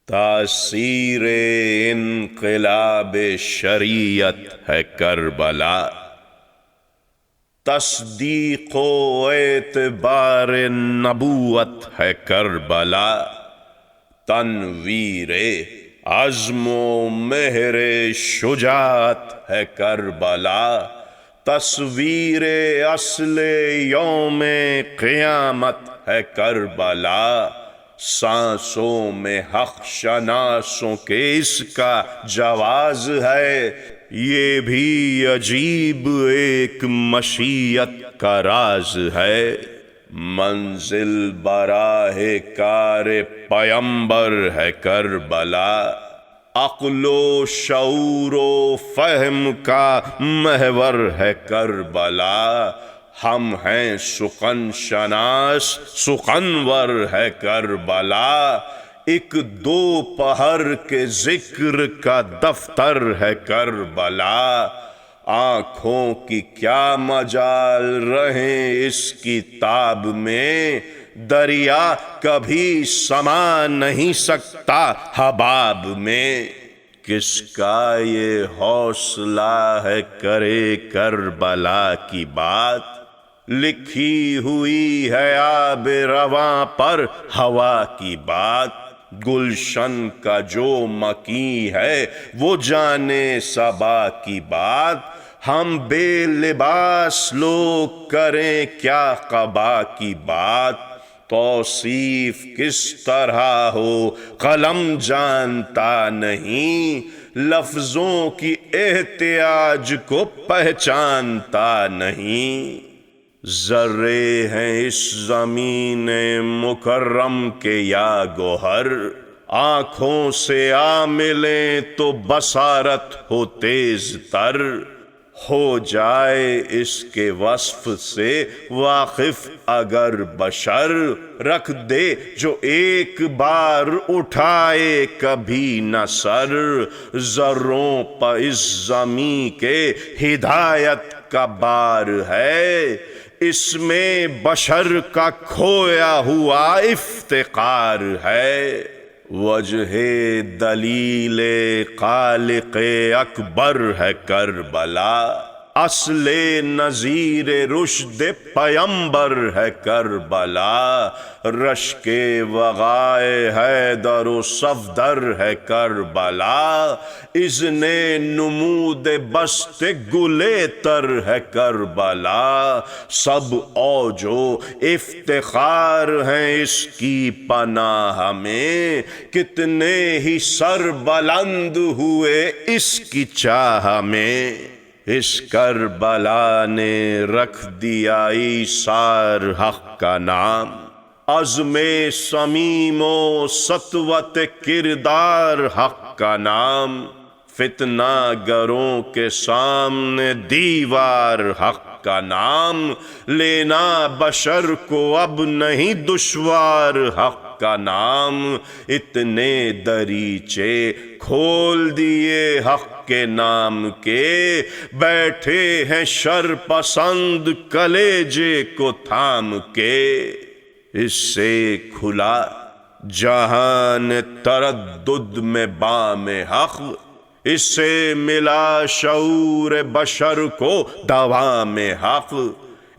تاثیر انقلاب شریعت ہے کربلا، تصدیق و اعتبار نبوت ہے کربلا، تنویر عزم و مہر شجاعت ہے کربلا، تصویر اصل یوم قیامت ہے کربلا، سانسوں میں حق شناسوں کے اس کا جواز ہے، یہ بھی عجیب ایک مشیت کا راز ہے، منزل براہ کار پیمبر ہے کربلا، عقل و شعور و فہم کا محور ہے کربلا، ہم ہیں سخن شناس سخنور ہے کربلا، ایک دو پہر کے ذکر کا دفتر ہے کربلا، آنکھوں کی کیا مجال رہیں اس کتاب میں، دریا کبھی سما نہیں سکتا حباب میں، کس کا یہ حوصلہ ہے کرے کربلا کی بات، لکھی ہوئی ہے آب رواں پر ہوا کی بات، گلشن کا جو مکی ہے وہ جانے صبا کی بات، ہم بے لباس لوگ کریں کیا قبا کی بات، توصیف کس طرح ہو قلم جانتا نہیں، لفظوں کی احتیاج کو پہچانتا نہیں، ذرے ہیں اس زمین مکرم کے یا گوہر، آنکھوں سے آ ملیں تو بصارت ہو تیز تر، ہو جائے اس کے وصف سے واقف اگر بشر، رکھ دے جو ایک بار اٹھائے کبھی نہ سر، ذروں پر اس زمین کے ہدایت کا بار ہے، اس میں بشر کا کھویا ہوا افتقار ہے، وجہ دلیل خالق اکبر ہے کربلا، اصل نظیر رشد پیمبر ہے کربلا، رشک وغائے حیدر و صفدر ہے کربلا، اذن نمود بست گلے تر ہے کربلا، سب اوج و افتخار ہیں اس کی پناہ میں، کتنے ہی سر بلند ہوئے اس کی چاہ میں، اس کربلا نے رکھ دیا ایثار حق کا نام، عزم صمیم و سطوت کردار حق کا نام، فتنہ گروں کے سامنے دیوار حق کا نام، لینا بشر کو اب نہیں دشوار حق کا نام، اتنے دریچے کھول دیے حق کے نام کے، بیٹھے ہیں شر پسند کلیجے کو تھام کے، اس سے کھلا جہان تردد میں بام حق، اس سے ملا شعور بشر کو دوام حق،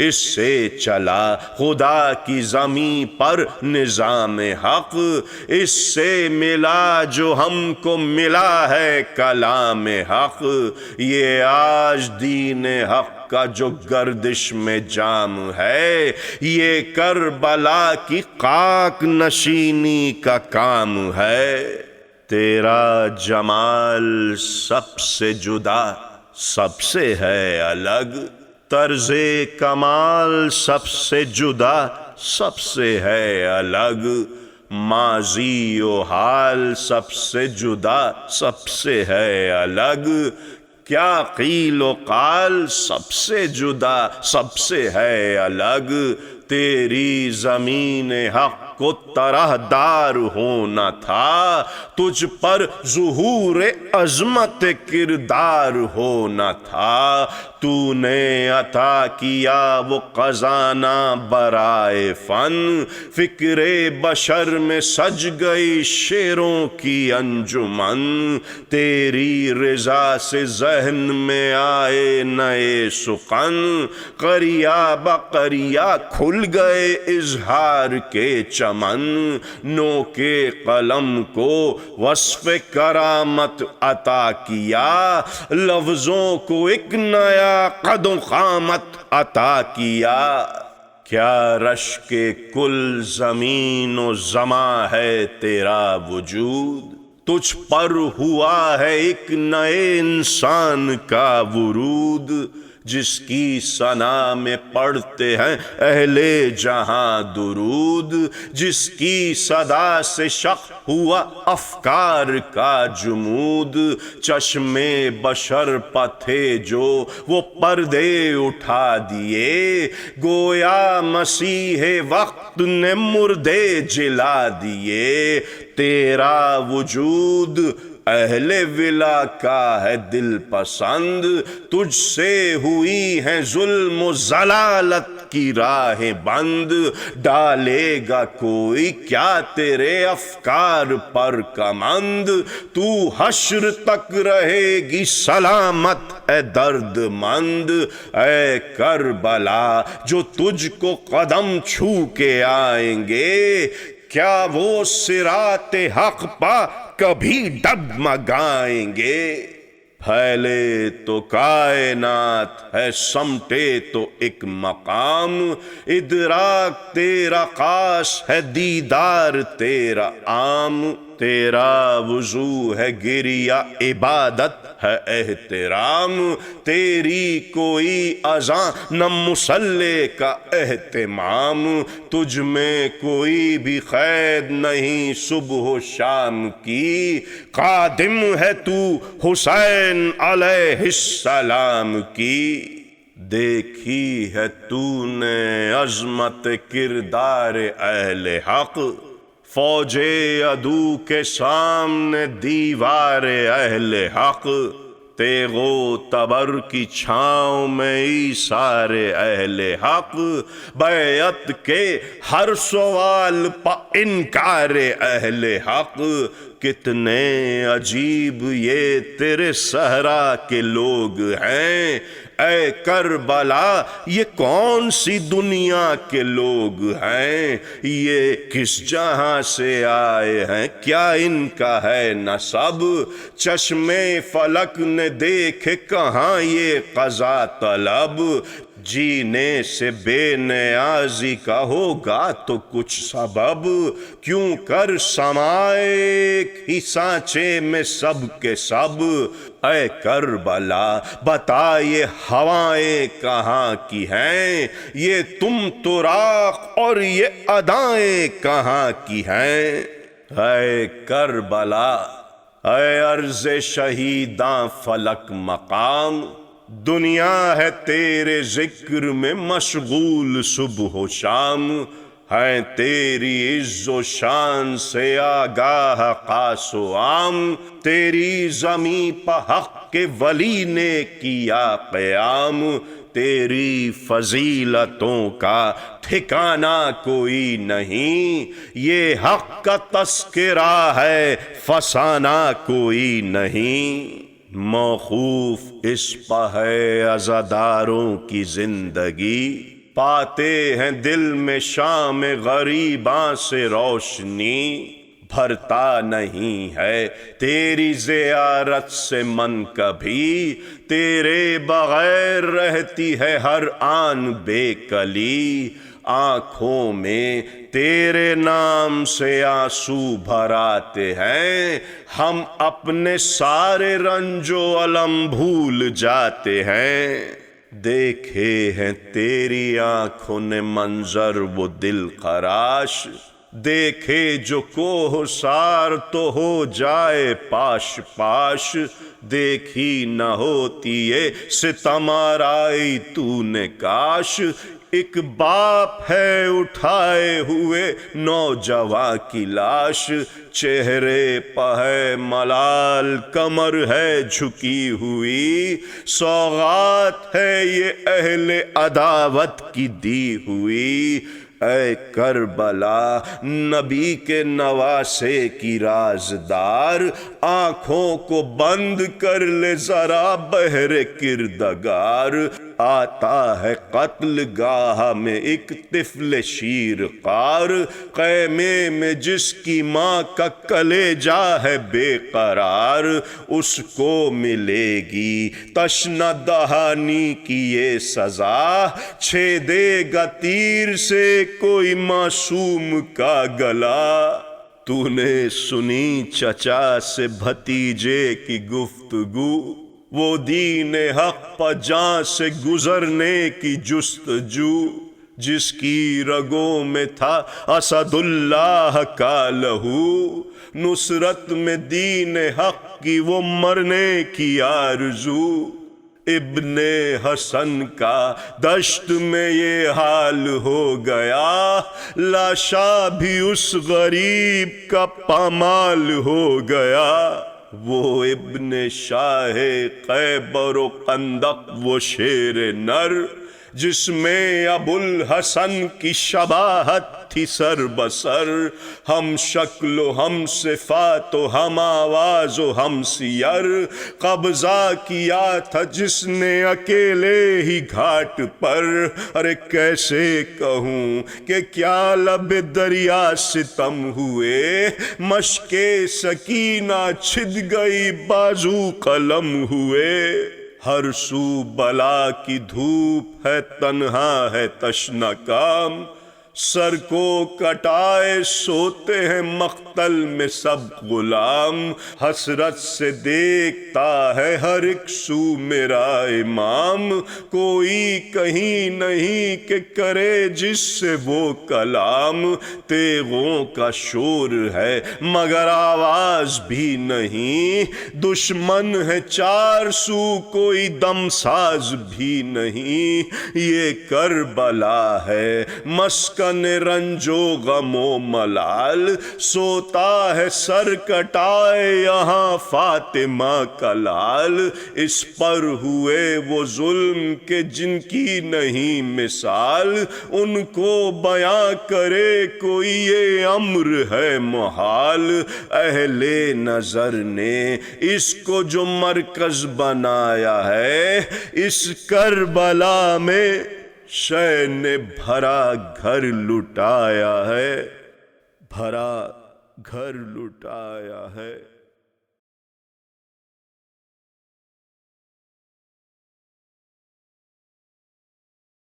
اس سے چلا خدا کی زمین پر نظام حق، اس سے ملا جو ہم کو ملا ہے کلام حق، یہ آج دین حق کا جو گردش میں جام ہے، یہ کربلا کی خاک نشینی کا کام ہے، تیرا جمال سب سے جدا سب سے ہے الگ، طرز کمال سب سے جدا سب سے ہے الگ، ماضی و حال سب سے جدا سب سے ہے الگ، کیا قیل و قال سب سے جدا سب سے ہے الگ، تیری زمین حق کو طرح دار ہونا تھا، تجھ پر ظہور عظمت کردار ہونا تھا، تو نے عطا کیا وہ خزانہ برائے فن، فکر بشر میں سج گئی شعروں کی انجمن، تیری رضا سے ذہن میں آئے نئے سخن، قریہ بقریہ کھل گئے اظہار کے چمن، نو کے قلم کو وصف کرامت عطا کیا، لفظوں کو ایک نیا قد و قامت عطا کیا، کیا رشک کل زمین و زماں ہے تیرا وجود، تجھ پر ہوا ہے ایک نئے انسان کا ورود، جس کی ثنا میں پڑھتے ہیں اہل جہاں درود، جس کی صدا سے شق ہوا افکار کا جمود، چشم بشر پر تھے جو وہ پردے اٹھا دیے، گویا مسیح وقت نے مردے جلا دیے، تیرا وجود اہل ولا کا ہے دل پسند، تجھ سے ہوئی ہے ظلم و ضلالت کی راہ بند، ڈالے گا کوئی کیا تیرے افکار پر کمند، تو حشر تک رہے گی سلامت اے درد مند، اے کربلا جو تجھ کو قدم چھو کے آئیں گے، کیا وہ صراط حق پا کبھی ڈگمگائیں گے، پھیلے تو کائنات ہے سمٹے تو ایک مقام، ادراک تیرا خاص ہے دیدار تیرا عام، تیرا وضو ہے گریہ عبادت ہے احترام، تیری کوئی اذاں نہ مصلی کا اہتمام، تجھ میں کوئی بھی قید نہیں صبح و شام کی، قادم ہے تو حسین علیہ السلام کی، دیکھی ہے تو نے عظمت کردار اہل حق، فوج عدو کے سامنے دیوار اہل حق، تیغ و تبر کی چھاؤں میں ایثار اہل حق، بیعت کے ہر سوال پہ انکار اہل حق، کتنے عجیب یہ تیرے صحرا کے لوگ ہیں، اے کربلا یہ کون سی دنیا کے لوگ ہیں، یہ کس جہاں سے آئے ہیں کیا ان کا ہے نسب، چشم فلک نے دیکھے کہاں یہ قضا طلب، جینے سے بے نیازی کا ہوگا تو کچھ سبب، کیوں کر سمائے ایک ہی سانچے میں سب کے سب، اے کربلا بتا یہ ہوائیں کہاں کی ہیں، یہ تم تراق اور یہ ادائیں کہاں کی ہیں، اے کربلا اے عرض شہیداں فلک مقام، دنیا ہے تیرے ذکر میں مشغول صبح و شام، ہے تیری عز و شان سے آگاہ خاص و عام، تیری زمین پہ حق کے ولی نے کیا قیام، تیری فضیلتوں کا ٹھکانہ کوئی نہیں، یہ حق کا تذکرہ ہے فسانہ کوئی نہیں، موقوف اس پہ ہے عزاداروں کی زندگی، پاتے ہیں دل میں شام غریباں سے روشنی، بھرتا نہیں ہے تیری زیارت سے من کبھی، تیرے بغیر رہتی ہے ہر آن بے کلی، آنکھوں میں تیرے نام سے آنسو بھراتے ہیں، ہم اپنے سارے رنج و الم بھول جاتے ہیں، دیکھے ہیں تیری آنکھوں نے منظر وہ دل خراش، دیکھے جو کوہسار تو ہو جائے پاش پاش، دیکھی نہ ہوتی یہ ستم آرائی تو نے کاش، ایک باپ ہے اٹھائے ہوئے نوجواں کی لاش، چہرے پہ ہے ملال، کمر ہے جھکی ہوئی، سوغات ہے یہ اہل عداوت کی دی ہوئی۔ اے کربلا نبی کے نواسے کی رازدار، آنکھوں کو بند کر لے ذرا بہر کردگار۔ آتا ہے قتل گاہ میں ایک طفل شیر خوار، خیمے میں جس کی ماں کا کلیجہ ہے بے قرار، اس کو ملے گی تشنہ دہانی کی یہ سزا، چھیدے گا تیر سے کوئی معصوم کا گلا۔ تو نے سنی چچا سے بھتیجے کی گفتگو، وہ دین حق پہ جاں سے گزرنے کی جستجو، جس کی رگوں میں تھا اسد اللہ کا لہو، نصرت میں دین حق کی وہ مرنے کی آرزو۔ ابن حسن کا دشت میں یہ حال ہو گیا، لاشا بھی اس غریب کا پامال ہو گیا۔ وہ ابن شاہ خیبر و خندق وہ شیر نر، جس میں ابو الحسن کی شباہت تھی سر بسر، ہم شکل و ہم صفات و ہم آواز و ہم سیر، قبضہ کیا تھا جس نے اکیلے ہی گھاٹ پر۔ ارے کیسے کہوں کہ کیا لب دریا ستم ہوئے، مشق سکینہ چھد گئی بازو قلم ہوئے۔ ہر سو بلا کی دھوپ ہے تنہا ہے تشنہ کام، سر کو کٹائے سوتے ہیں مقتل میں سب غلام، حسرت سے دیکھتا ہے ہر ایک سو میرا امام، کوئی کہیں نہیں کہ کرے جس سے وہ کلام، تیغوں کا شور ہے مگر آواز بھی نہیں، دشمن ہے چار سو کوئی دم ساز بھی نہیں، یہ کربلا ہے مسکن رنج و غم و ملال، سوتا ہے سر کٹائے یہاں فاطمہ کا لال، اس پر ہوئے وہ ظلم کے جن کی نہیں مثال، ان کو بیاں کرے کوئی یہ امر ہے محال، اہل نظر نے اس کو جو مرکز بنایا ہے، اس کربلا میں شے نے بھرا گھر لٹایا ہے، بھرا گھر لٹایا ہے۔